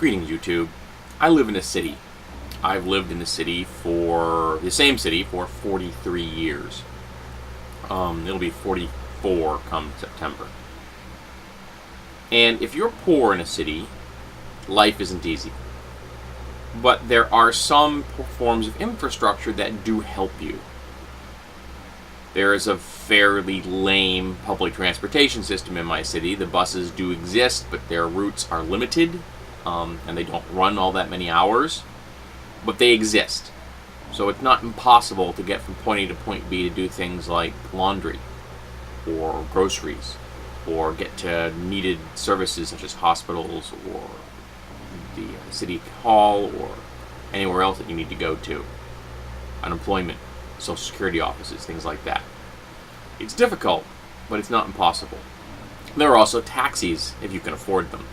Greetings, YouTube. I live in a city. I've lived in the same city for 43 years. It'll be 44 come September. And if you're poor in a city, life isn't easy. But there are some forms of infrastructure that do help you. There is a fairly lame public transportation system in my city. The buses do exist, but their routes are limited, and they don't run all that many hours. But they exist. So it's not impossible to get from point A to point B to do things like laundry, or groceries, or get to needed services such as hospitals, or the city hall, or anywhere else that you need to go to. Unemployment, social security offices, things like that. It's difficult, but it's not impossible. There are also taxis, if you can afford them.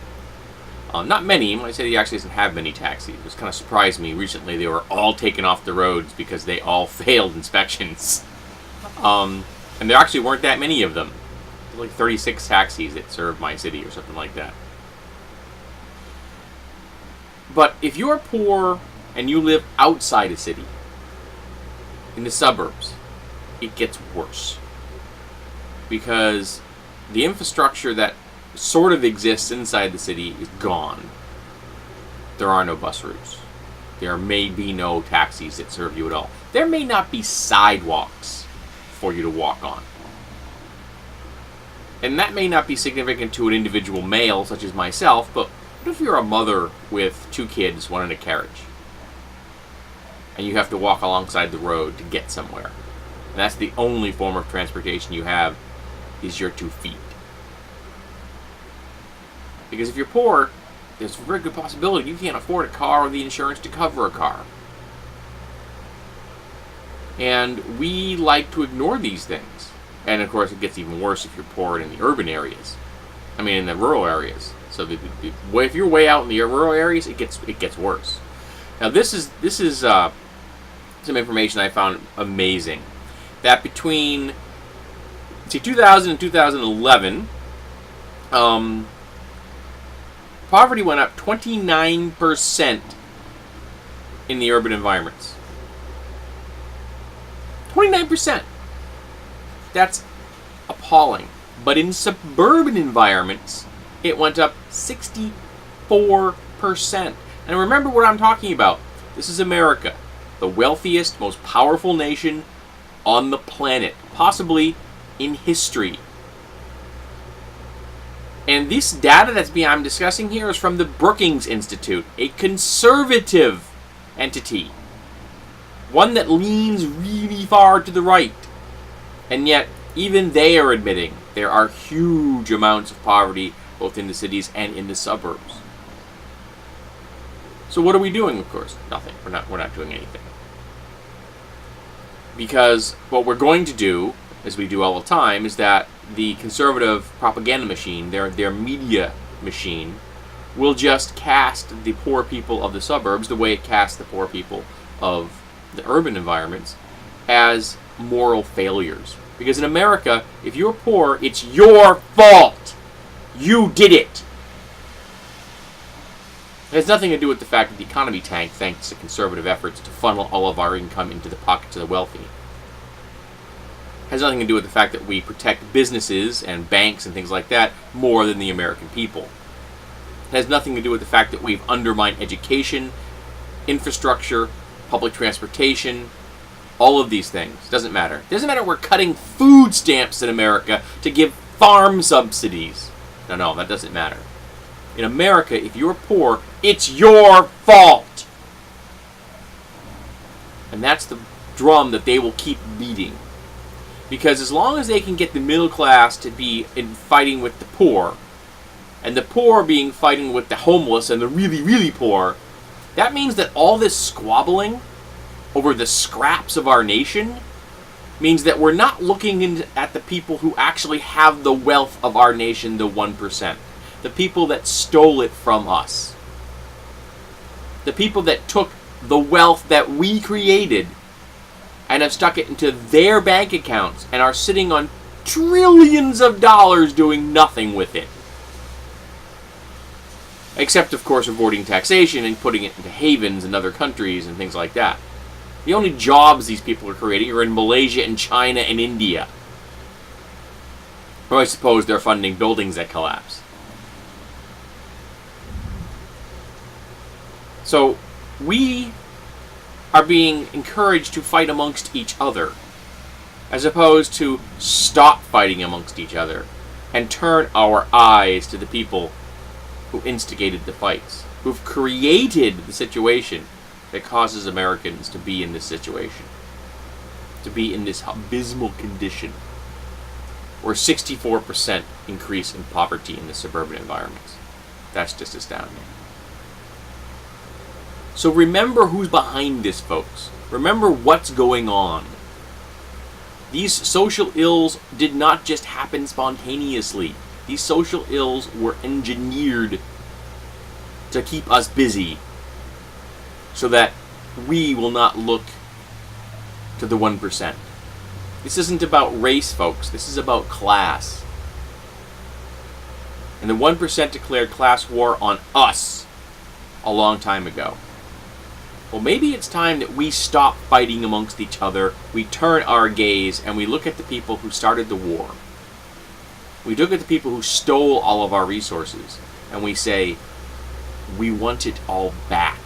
Not many. My city actually doesn't have many taxis. It kind of surprised me recently. They were all taken off the roads because they all failed inspections. And there actually weren't that many of them. There were like 36 taxis that served my city or something like that. But if you're poor and you live outside a city, in the suburbs, it gets worse. Because the infrastructure that sort of exists inside the city is gone. There are no bus routes. There may be no taxis that serve you at all. There may not be sidewalks for you to walk on. And that may not be significant to an individual male such as myself, but what if you're a mother with 2 kids, one in a carriage? And you have to walk alongside the road to get somewhere. And that's the only form of transportation you have, is your 2 feet. Because if you're poor, there's a very good possibility you can't afford a car or the insurance to cover a car. And we like to ignore these things. And of course it gets even worse if you're poor in the urban areas. I mean in the rural areas. So if you're way out in the rural areas, it gets worse. Now this is some information I found amazing. That between 2000 and 2011, poverty went up 29% in the urban environments. 29%. That's appalling. But in suburban environments, it went up 64%. And remember what I'm talking about. This is America, the wealthiest, most powerful nation on the planet, possibly in history. And this data I'm discussing here is from the Brookings Institute, a conservative entity, one that leans really far to the right. And yet, even they are admitting there are huge amounts of poverty both in the cities and in the suburbs. So what are we doing? Of course, nothing. We're not doing anything. Because what we're going to do, as we do all the time, is that the conservative propaganda machine, their media machine, will just cast the poor people of the suburbs the way it casts the poor people of the urban environments as moral failures. Because in America, if you're poor, it's your fault. You did it. It has nothing to do with the fact that the economy tanked thanks to conservative efforts to funnel all of our income into the pockets of the wealthy. It has nothing to do with the fact that we protect businesses and banks and things like that more than the American people. It has nothing to do with the fact that we've undermined education, infrastructure, public transportation, all of these things. Doesn't matter. It doesn't matter we're cutting food stamps in America to give farm subsidies. No, that doesn't matter. In America, if you're poor, it's your fault. And that's the drum that they will keep beating. Because as long as they can get the middle class to be fighting with the poor, and the poor fighting with the homeless and the really, really poor, that means that all this squabbling over the scraps of our nation means that we're not looking at the people who actually have the wealth of our nation, the 1%. The people that stole it from us. The people that took the wealth that we created and have stuck it into their bank accounts and are sitting on trillions of dollars doing nothing with it. Except, of course, avoiding taxation and putting it into havens in other countries and things like that. The only jobs these people are creating are in Malaysia and China and India. Or I suppose they're funding buildings that collapse. So, we are being encouraged to fight amongst each other, as opposed to stop fighting amongst each other and turn our eyes to the people who instigated the fights, who've created the situation that causes Americans to be in this situation, to be in this abysmal condition, or 64% increase in poverty in the suburban environments. That's just astounding. So remember who's behind this, folks. Remember what's going on. These social ills did not just happen spontaneously. These social ills were engineered to keep us busy so that we will not look to the 1%. This isn't about race, folks. This is about class. And the 1% declared class war on us a long time ago. Well, maybe it's time that we stop fighting amongst each other, we turn our gaze, and we look at the people who started the war. We look at the people who stole all of our resources, and we say, we want it all back.